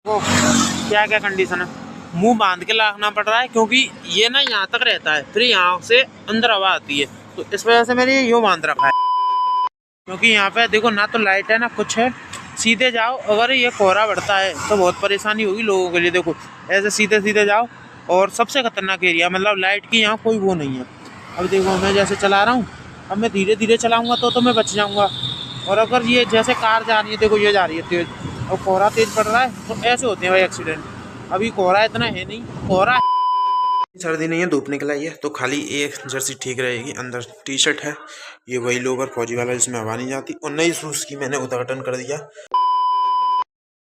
वो क्या क्या कंडीशन है, मुंह बांध के रखना पड़ रहा है क्योंकि ये ना यहाँ तक रहता है, फिर यहाँ से अंदर हवा आती है, तो इस वजह से मैंने यूँ बांध रखा है। क्योंकि यहाँ पे देखो ना तो लाइट है ना कुछ है, सीधे जाओ, अगर ये कोहरा बढ़ता है तो बहुत परेशानी होगी लोगों के लिए। देखो ऐसे सीधे सीधे जाओ, और सबसे खतरनाक एरिया, मतलब लाइट की यहाँ कोई वो नहीं है। अब देखो मैं जैसे चला रहा हूँ, अब मैं धीरे धीरे चलाऊंगा तो मैं बच जाऊंगा। और अगर ये जैसे कार जा रही है, देखो ये जा रही है तेज, और कोहरा तेज पड़ रहा है, तो ऐसे होते हैं भाई एक्सीडेंट। अभी कोहरा इतना है नहीं, कोहरा सर्दी नहीं है, धूप निकल आई है, तो खाली एक जर्सी ठीक रहेगी। अंदर टी शर्ट है, ये वही लोअर फौजी वाला जिसमें हवा नहीं जाती, और नई शूज की मैंने उद्घाटन कर दिया।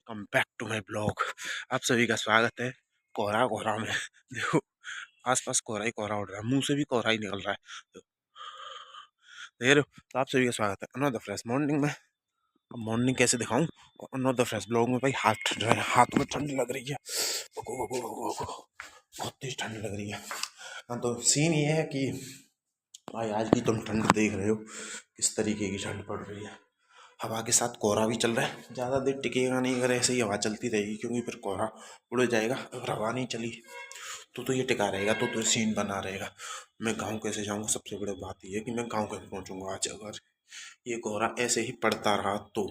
Come back to my blog, आप सभी का स्वागत है। कोहरा कोहरा में देखो आसपास कोहरा ही कोहरा उड़ रहा है, मुंह से भी कोहरा ही निकल रहा है, देख रहे हो। तो आप सभी का स्वागत है अनदर फ्रेश मॉर्निंग में। अब मॉर्निंग कैसे दिखाऊं, और अनदर फ्रेश ब्लॉग में भाई हाथ में ठंड लग रही है, भगो भगो भगो भगो, बहुत तेज ठंड लग रही है। हाँ तो सीन ये है कि भाई आज की तुम ठंड देख रहे हो किस तरीके की ठंड पड़ रही है। हवा के साथ कोहरा भी चल रहा है, ज़्यादा देर टिकेगा नहीं, अगर ऐसे ही हवा चलती रहेगी, क्योंकि फिर कोहरा उड़ जाएगा। अगर हवा नहीं चली तो ये टिका रहेगा, तो सीन बना रहेगा। मैं गांव कैसे जाऊंगा, सबसे बड़ी बात यह है कि मैं गांव कैसे पहुंचूंगा आज अगर ये कोहरा ऐसे ही पड़ता रहा तो।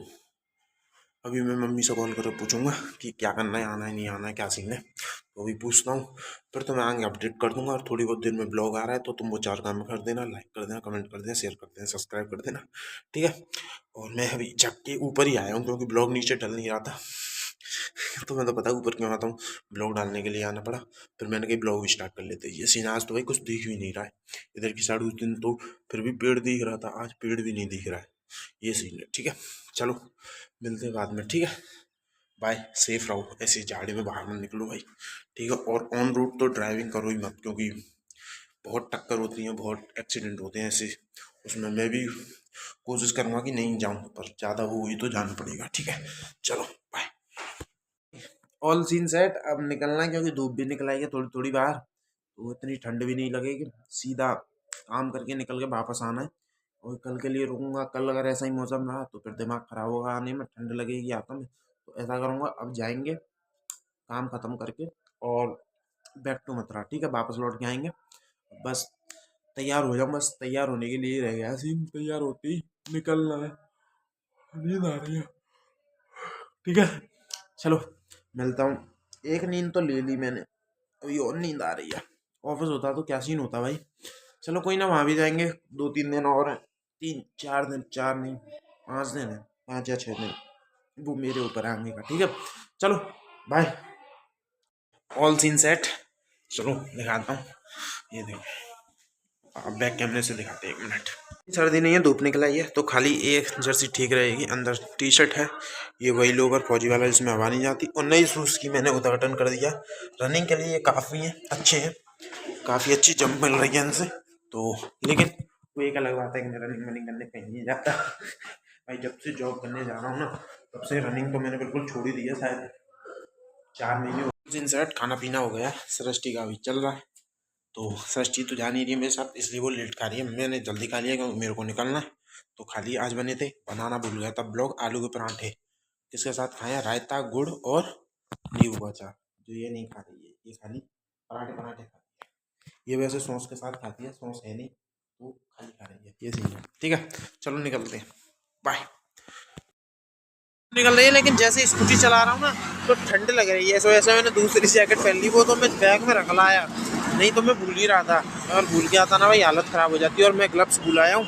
अभी मैं मम्मी से कॉल कर पूछूंगा कि क्या करना है, आना है नहीं आना है, क्या सीन है, तो अभी पूछता हूँ। फिर तो मैं आगे अपडेट कर दूंगा, और थोड़ी बहुत देर में ब्लॉग आ रहा है तो तुम वो 4 काम कर देना, लाइक कर देना, कमेंट कर देना, शेयर कर देना, सब्सक्राइब कर देना, ठीक है। और मैं अभी झक के ऊपर ही आया हूँ क्योंकि ब्लॉग नीचे डल नहीं रहा था तो मैं तो पता ऊपर क्यों आता हूँ, ब्लॉग डालने के लिए आना पड़ा। फिर मैंने कही ब्लॉग भी स्टार्ट कर लेते। ये सीन आज तो भाई कुछ दिख भी नहीं रहा है इधर की साइड, उस दिन तो फिर भी पेड़ दिख रहा था, आज पेड़ भी नहीं दिख रहा है, ये सीन है, ठीक है। चलो मिलते हैं बाद में, ठीक है, बाय, सेफ रहो, ऐसी झाड़ी में बाहर मत निकलो भाई, ठीक है। और ऑन रोड तो ड्राइविंग करो ही मत, क्योंकि बहुत टक्कर होती है, बहुत एक्सीडेंट होते हैं ऐसे, उसमें मैं भी कोशिश करूँगा कि नहीं जाऊँ, पर ज़्यादा वो हुई तो जाना पड़ेगा, ठीक है। चलो बाय, ऑल सीन सेट। अब निकलना है क्योंकि धूप भी निकल आई है थोड़ी थोड़ी बाहर, तो इतनी ठंड भी नहीं लगेगी, सीधा काम करके निकल के वापस आना है। और कल के लिए रुकूंगा, कल अगर ऐसा ही मौसम रहा तो फिर दिमाग खराब होगा आने में, ठंड लगेगी आता में, तो ऐसा करूँगा अब जाएंगे काम खत्म करके और बैक टू मथुरा, ठीक है, वापस लौट के आएंगे। बस तैयार हो जाऊँ, बस तैयार होने के लिए रह गया सीन, तैयार होती निकलना है, नींद आ रही है, ठीक है। चलो मिलता हूँ, एक नींद तो ले ली मैंने, अभी और नींद आ रही है। ऑफिस होता तो क्या सीन होता भाई। चलो कोई ना, वहाँ भी जाएंगे, 2-3 दिन और हैं, 3-4 दिन, 4 नहीं 5 दिन है, 5 या 6 दिन, वो मेरे ऊपर आने का, ठीक है। चलो बाय, ऑल सीन सेट। चलो दिखाता हूँ, ये देखो, बैक कैमरे से दिखाते हैं, 1 मिनट। सर्दी नहीं है, धूप निकल आई है, तो खाली एक जर्सी ठीक रहेगी। अंदर टी शर्ट है, ये वही लोअर फौजी वाला जिसमें हवा नहीं जाती, और नई शूज़ की मैंने उद्घाटन कर दिया। रनिंग के लिए काफ़ी हैं, अच्छे हैं, काफ़ी अच्छी जंप मिल रही है इनसे, तो लेकिन वो एक अलग बात है कि मैं रनिंग करने कहीं नहीं जाता भाई, जब से जॉब करने जा रहा हूँ ना, तब से रनिंग तो मैंने बिल्कुल छोड़ ही दी है, शायद 4 महीने दिन सेट। खाना पीना हो गया, सृष्टि का भी चल रहा है, तो सृष्टि तो जा नहीं रही है मेरे साथ, इसलिए वो लेट खा रही है, मैंने जल्दी खा लिया क्योंकि मेरे को निकलना है। तो खाली आज बने थे, बनाना भूल गया था ब्लॉग, आलू के परांठे, किसके साथ खाया, रायता, गुड़ और नींबू का अचार। जो ये नहीं खा रही है, ये खाली पराठे पराठे खाती है, ये वैसे सॉस के साथ खाती है, सॉस है नहीं तो खाली खा रही है, ये सही है, ठीक है। चलो निकलते हैं, बाय। निकल रही है, लेकिन जैसे स्कूटी चला रहा हूँ ना तो ठंड लग रही है, इस वजह से मैंने दूसरी जैकेट पहन ली, वो तो मैं बैग में रख लाया, नहीं तो मैं भूल ही रहा था। अगर भूल गया था ना भाई, हालत ख़राब हो जाती है। और मैं ग्लव्स भूल आया हूँ,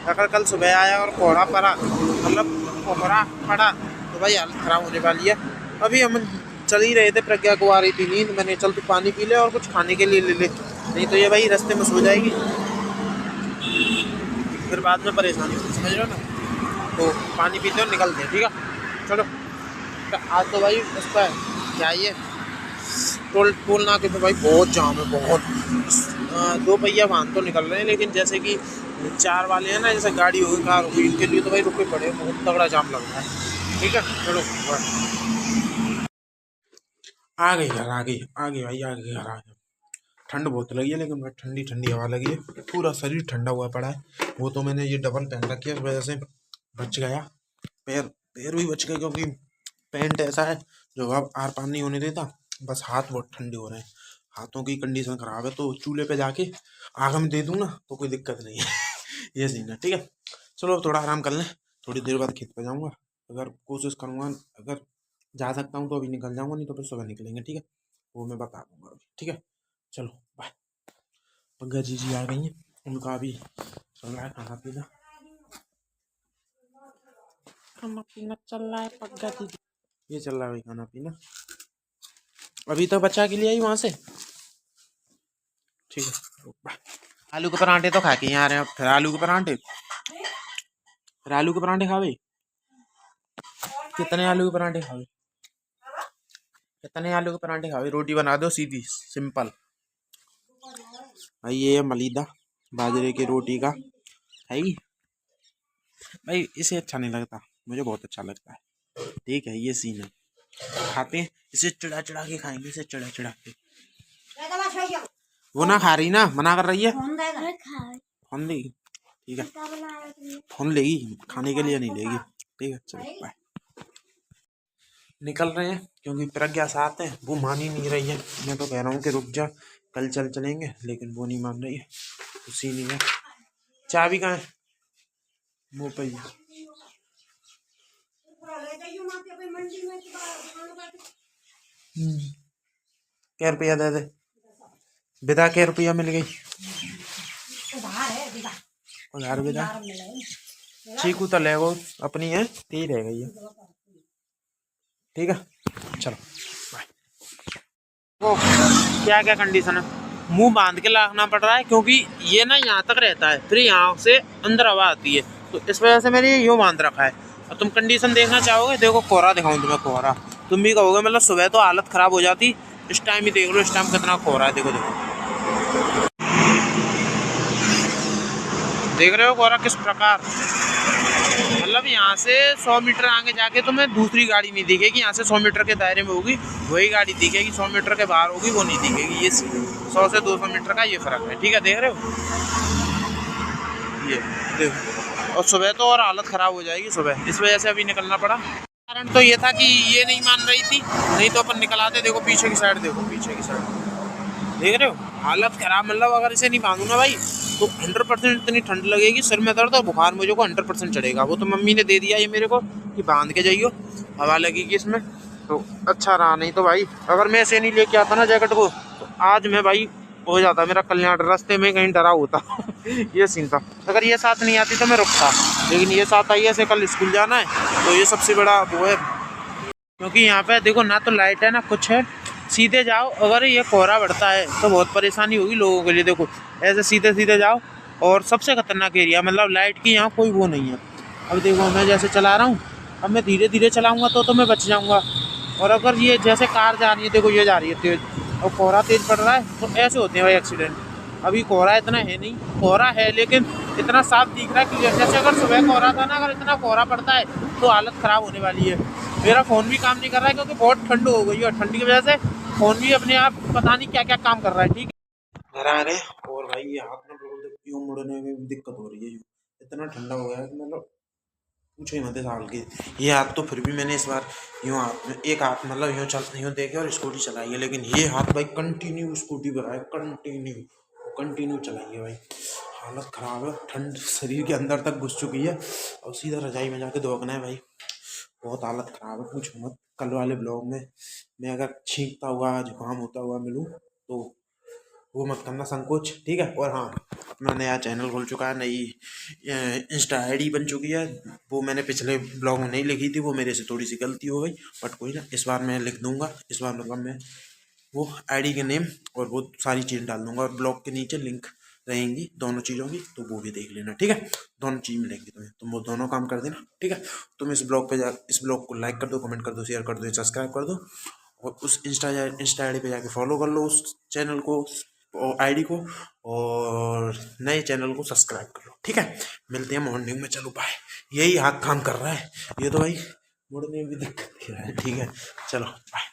अगर कल सुबह आया और कोहरा पड़ा, मतलब कोहरा पड़ा, तो भाई हालत ख़राब होने वाली है। अभी हम चल ही रहे थे, प्रज्ञा को आ रही थी नींद, मैंने चल तू पानी पी ले और कुछ खाने के लिए ले ले, नहीं तो ये भाई रास्ते में सो जाएगी, फिर बाद में परेशानी होगी, समझ रहे हो ना। तो पानी पीते और निकलते हैं, ठीक है। चलो आज तो भाई उसका है क्या, ये टोल नाके पे भाई बहुत जाम है, बहुत 2 पहिया वाहन तो निकल रहे हैं, लेकिन जैसे कि 4 वाले हैं ना, जैसे गाड़ी होगी, कार होगी, इनके लिए तो भाई रुके पड़े, बहुत तगड़ा जाम लग रहा है, ठीक है। चलो आ गई यार, आ गई भाई, आ गई यार, आ गई। ठंड बहुत लगी है, लेकिन भाई ठंडी ठंडी हवा लगी है, पूरा शरीर ठंडा हुआ पड़ा है। वो तो मैंने ये डबल पहन रखी है, इस वजह से बच गया, पैर पैर भी बच गए, क्योंकि पेंट ऐसा है जो अब आर पार नहीं होने देता। बस हाथ बहुत ठंडे हो रहे हैं, हाथों की कंडीशन खराब है, तो चूल्हे पे जाके आग में दे दूँ ना तो कोई दिक्कत नहीं है। ये सीन है, ठीक है। चलो अब थोड़ा आराम कर लें, थोड़ी देर बाद खेत पे जाऊँगा। अगर कोशिश करूँगा, अगर जा सकता हूँ तो अभी निकल जाऊँगा, नहीं तो फिर सुबह निकलेंगे, ठीक है। वो मैं बता दूँगा अभी, ठीक है। चलो बाय। पंगा जी आ गई हैं, उनका अभी चल रहा है खाना पीना। खाना पीना चल रहा है पग्गा जी, ये चल रहा है भाई खाना पीना। अभी तो बच्चा के लिए आई वहां से, ठीक है बाय। आलू के परांठे तो खा के यहाँ आ रहे हैं, फिर आलू के परांठे, फिर आलू के परांठे खावे। कितने आलू के परांठे खावे, कितने आलू के परांठे खावे। रोटी बना दो सीधी सिंपल। भाई ये है मलीदा बाजरे की रोटी का है भाई, इसे अच्छा नहीं लगता, मुझे बहुत अच्छा लगता है, ठीक है। ये सीन है, खाते हैं इसे, चिड़ा चिड़ा के खाएंगे इसे, चिड़ा चिड़ा के। वो ना खा रही ना, मना कर रही है, फोन लेगी, ठीक है। फोन लेगी, खाने के लिए नहीं लेगी, ठीक है। चलो बाय। निकल रहे हैं क्योंकि प्रज्ञा साथ है, वो मान ही नहीं रही है। मैं तो कह रहा हूँ कि रुक जा, कल चलेंगे, लेकिन वो नहीं मान रही है, उसी नहीं है। चाबी कहाँ है, वो पे ही है। क्या रुपया दे दे, विदा क्या रुपया मिल गई, उधार विदा। चीकू तो ले वो अपनी है, ती रह गई है, ठीक है। चलो बाय। वो क्या क्या कंडीशन है, मुंह बांध के रखना पड़ रहा है क्योंकि ये ना यहाँ तक रहता है, फिर यहाँ से अंदर हवा आती है, तो इस वजह से मैंने यूँ बांध रखा है। और तुम कंडीशन देखना चाहोगे, देखो कोहरा दिखाऊं तुम्हें, कोहरा तुम भी कहोगे, मतलब सुबह तो हालत खराब हो जाती, इस टाइम ही देख लो, इस टाइम कितना कोहरा है, देखो देखो, देख रहे हो कोहरा किस प्रकार। मतलब यहाँ से 100 मीटर आगे जाके तुम्हें दूसरी गाड़ी नहीं दिखेगी, यहाँ से 100 मीटर के दायरे में होगी वही गाड़ी दिखेगी, 100 मीटर के बाहर होगी वो नहीं दिखेगी। ये 100 से 200 मीटर का ये फर्क है, ठीक है। देख रहे हो ये देखो, और सुबह तो और हालत खराब हो जाएगी सुबह, इस वजह से अभी निकलना पड़ा। कारण तो ये था कि ये नहीं मान रही थी, नहीं तो अपन निकल आते। देखो पीछे की साइड, देखो पीछे की साइड, देख रहे हो हालत खराब। मतलब अगर इसे नहीं बांधू ना भाई तो 100% इतनी ठंड लगेगी, सिर में दर्द और बुखार मुझे को 100% चढ़ेगा। वो तो मम्मी ने दे दिया ये मेरे को कि बांध के जाइयो, हवा लगेगी इसमें, तो अच्छा रहा। नहीं तो भाई अगर मैं इसे नहीं लेके आता ना जैकेट को, तो आज मैं भाई हो जाता मेरा कल्याण, रास्ते में कहीं डरा होता। ये सीन था। अगर ये साथ नहीं आती तो मैं रुकता, लेकिन ये साथ आई है, ऐसे कल स्कूल जाना है, तो ये सबसे बड़ा वो है। क्योंकि यहाँ पे देखो ना तो लाइट है ना कुछ है, सीधे जाओ, अगर ये कोहरा बढ़ता है तो बहुत परेशानी होगी लोगों के लिए। देखो ऐसे सीधे सीधे जाओ, और सबसे खतरनाक एरिया, मतलब लाइट की यहाँ कोई वो नहीं है। अब देखो मैं जैसे चला रहा हूँ, अब मैं धीरे धीरे चलाऊँगा तो मैं बच जाऊँगा। और अगर ये जैसे कार जा रही है, देखो ये जा रही है तेज, और कोहरा तेज पड़ रहा है, तो ऐसे होते हैं भाई एक्सीडेंट। अभी कोहरा इतना है नहीं, कोहरा है लेकिन इतना साफ दिख रहा है कि जैसे अगर सुबह कोहरा था ना, अगर इतना कोहरा पड़ता है तो हालत ख़राब होने वाली है। मेरा फ़ोन भी काम नहीं कर रहा है क्योंकि बहुत ठंड हो गई है, और ठंडी की वजह से फ़ोन भी अपने आप पता नहीं क्या क्या काम कर रहा है, ठीक है। घर आ गए, और भाई ये हाथ में बिल्कुल यूँ मुड़ने में भी दिक्कत हो रही है, इतना ठंडा हो गया है कि मतलब पूछो ही मत साल की। ये हाथ तो फिर भी मैंने इस बार यूँ हाथ में, एक हाथ मतलब यूँ चल यूँ देखे और स्कूटी चलाई है, लेकिन ये हाथ भाई कंटिन्यू स्कूटी पर है, कंटिन्यू कंटिन्यू चलाई है भाई। हालत ख़राब है, ठंड शरीर के अंदर तक घुस चुकी है, और सीधा रजाई में जाके दौड़ना है भाई। बहुत हालत ख़राब है, पूछो मत। कल वाले ब्लॉग में मैं अगर छींकता हुआ, जुकाम होता हुआ मिलूँ तो वो मत करना संकोच, ठीक है। और हाँ, अपना नया चैनल खुल चुका है, नई इंस्टा आईडी बन चुकी है। वो मैंने पिछले ब्लॉग में नहीं लिखी थी, वो मेरे से थोड़ी सी गलती हो गई, बट कोई ना, इस बार मैं लिख दूंगा। इस बार मतलब मैं वो आईडी के नेम और वो सारी चीज़ डाल दूंगा, और ब्लॉग के नीचे लिंक रहेंगी दोनों चीज़ों की, तो वो भी देख लेना, ठीक है। दोनों चीज़ मिलेंगी तुम्हें, तुम वो दोनों काम कर देना, ठीक है। तुम इस ब्लॉग को लाइक कर दो, कमेंट कर दो, शेयर कर दो, सब्सक्राइब कर दो, और उस इंस्टा आईडी पे जाके फॉलो कर लो उस चैनल को और आईडी को, और नए चैनल को सब्सक्राइब कर लो, ठीक है। मिलते हैं मॉर्निंग में, चलो बाय। यही हाथ काम कर रहा है, ये तो भाई मुड़ने में भी दिक्कत दे रहा है, ठीक है। चलो बाय।